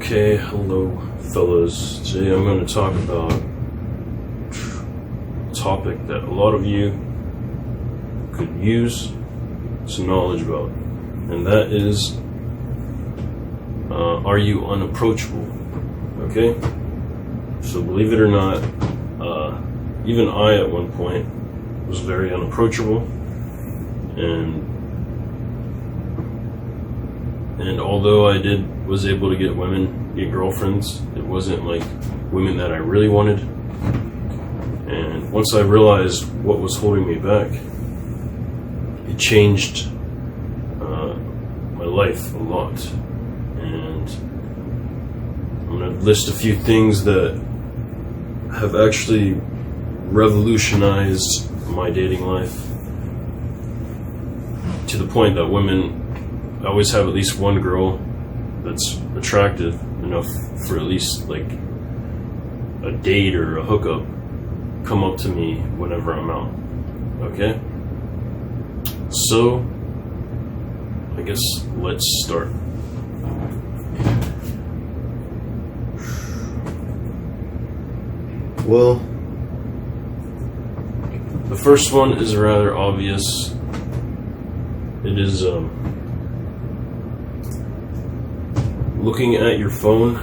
Okay, hello fellas. Today I'm going to talk about a topic that a lot of you could use some knowledge about, and that is, are you unapproachable? Okay? So believe it or not, even I at one point was very unapproachable, and although I was able to get girlfriends, it wasn't like women that I really wanted. And once I realized what was holding me back, it changed my life a lot. And I'm going to list a few things that have actually revolutionized my dating life, to the point that I always have at least one girl that's attractive enough for at least like a date or a hookup come up to me whenever I'm out. Okay? So I guess let's start. Well, the first one is rather obvious. It is looking at your phone,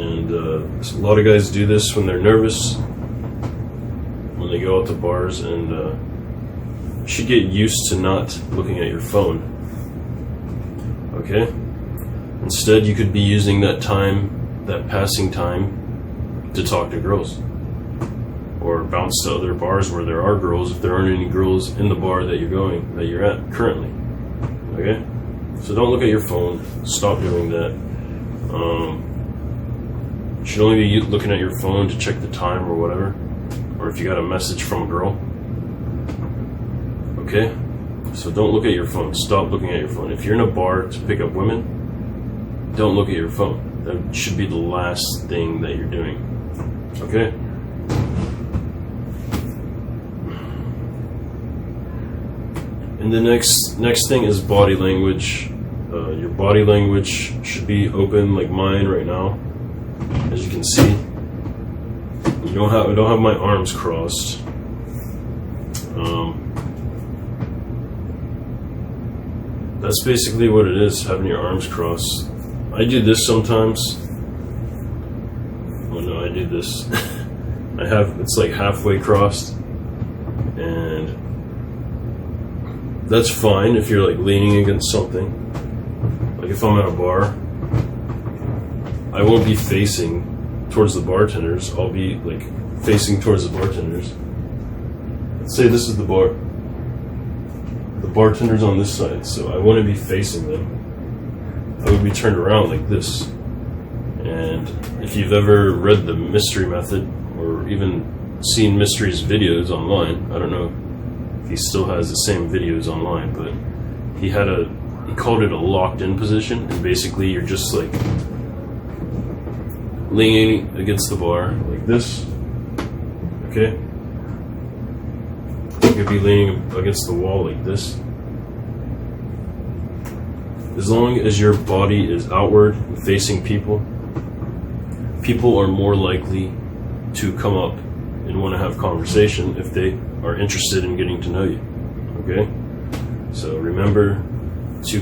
and a lot of guys do this when they're nervous, when they go out to bars, and you should get used to not looking at your phone. Okay? Instead, you could be using that time, that passing time, to talk to girls, or bounce to other bars where there are girls if there aren't any girls in the bar that you're at currently. Okay? So don't look at your phone. Stop doing that. You should only be looking at your phone to check the time or whatever, or if you got a message from a girl. Okay? So don't look at your phone. Stop looking at your phone. If you're in a bar to pick up women, don't look at your phone. That should be the last thing that you're doing. Okay? And the next thing is body language. Your body language should be open, like mine right now. As you can see, I don't have my arms crossed. That's basically what it is, having your arms crossed. I do this sometimes. Oh no, I do this. It's like halfway crossed, and that's fine if you're like leaning against something. Like if I'm at a bar, I won't be facing towards the bartenders. I'll be like facing towards the bartenders. Let's say this is the bar. The bartender's on this side, so I want to be facing them. I would be turned around like this. And if you've ever read the Mystery Method, or even seen Mystery's videos online, I don't know if he still has the same videos online, but he called it a locked in position, and basically you're just like leaning against the bar like this. Okay? You could be leaning against the wall like this. As long as your body is outward and facing people are more likely to come up and want to have conversation if they are interested in getting to know you. Okay? So remember to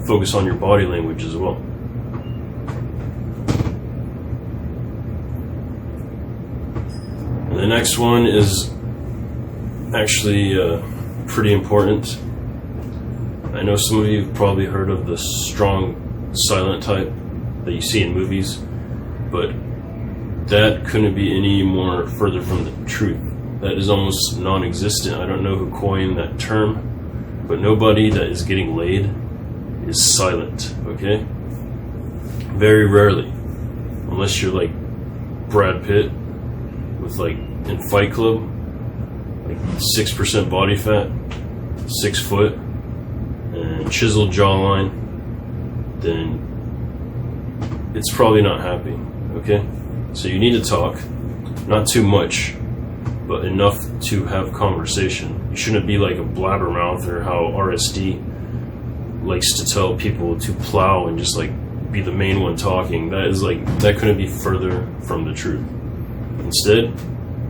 focus on your body language as well. And the next one is actually pretty important. I know some of you have probably heard of the strong silent type that you see in movies, but that couldn't be any more further from the truth. That is almost non-existent. I don't know who coined that term, but nobody that is getting laid is silent, okay? Very rarely. Unless you're like Brad Pitt with like in Fight Club, like 6% body fat, 6 foot, and chiseled jawline, then it's probably not happening, okay? So you need to talk, not too much, but enough to have conversation. You shouldn't be like a blabbermouth, or how RSD likes to tell people to plow and just like be the main one talking. That couldn't be further from the truth. Instead,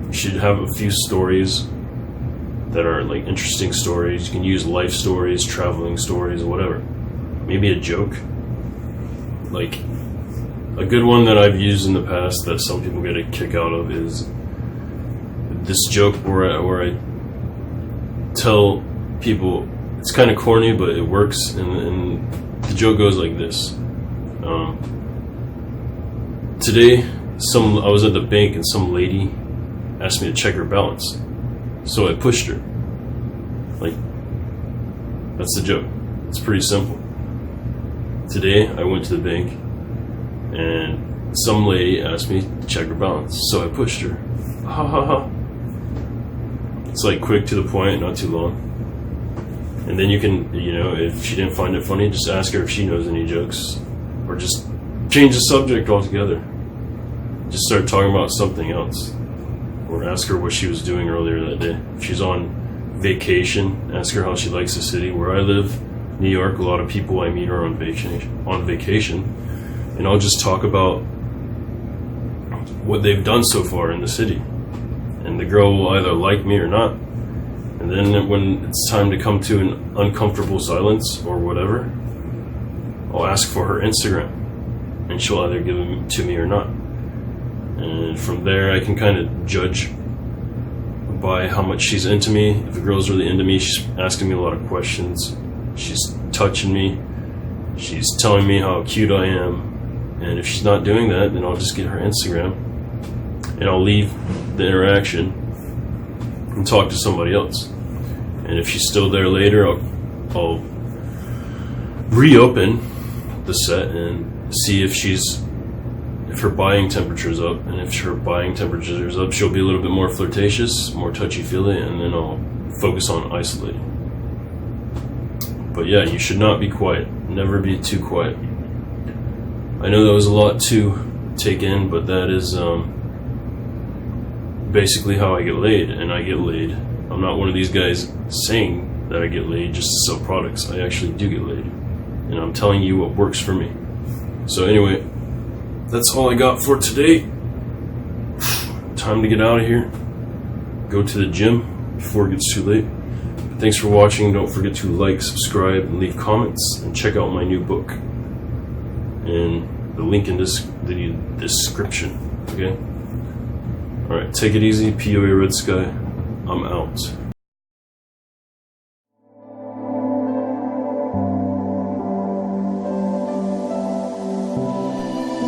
you should have a few stories that are like interesting stories. You can use life stories, traveling stories, whatever. Maybe a joke. Like, a good one that I've used in the past that some people get a kick out of is this joke where I tell people, it's kind of corny, but it works, and the joke goes like this. Today, I was at the bank and some lady asked me to check her balance. So I pushed her. Like, that's the joke. It's pretty simple. Today, I went to the bank and some lady asked me to check her balance. So I pushed her. Ha ha ha. It's like quick to the point, not too long. And then you can, if she didn't find it funny, just ask her if she knows any jokes. Or just change the subject altogether. Just start talking about something else. Or ask her what she was doing earlier that day. If she's on vacation, ask her how she likes the city. Where I live, New York, a lot of people I meet are on vacation. And I'll just talk about what they've done so far in the city. And the girl will either like me or not. And then when it's time to come to an uncomfortable silence or whatever, I'll ask for her Instagram. And she'll either give it to me or not. And from there, I can kind of judge by how much she's into me. If a girl's really into me, she's asking me a lot of questions. She's touching me. She's telling me how cute I am. And if she's not doing that, then I'll just get her Instagram. And I'll leave the interaction and talk to somebody else. And if she's still there later, I'll reopen the set and see if her buying temperature's up, and if her buying temperature is up, she'll be a little bit more flirtatious, more touchy-feely, and then I'll focus on isolating. But yeah, you should not be quiet. Never be too quiet. I know that was a lot to take in, but that is basically how I get laid, and I get laid. I'm not one of these guys saying that I get laid just to sell products. I actually do get laid, and I'm telling you what works for me. So anyway, that's all I got for today. Time to get out of here. Go to the gym before it gets too late. Thanks for watching. Don't forget to like, subscribe, and leave comments. And check out my new book. And the link in the description. Okay? Alright, take it easy. POA Red Sky. I'm out.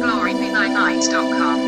glorybebynight.com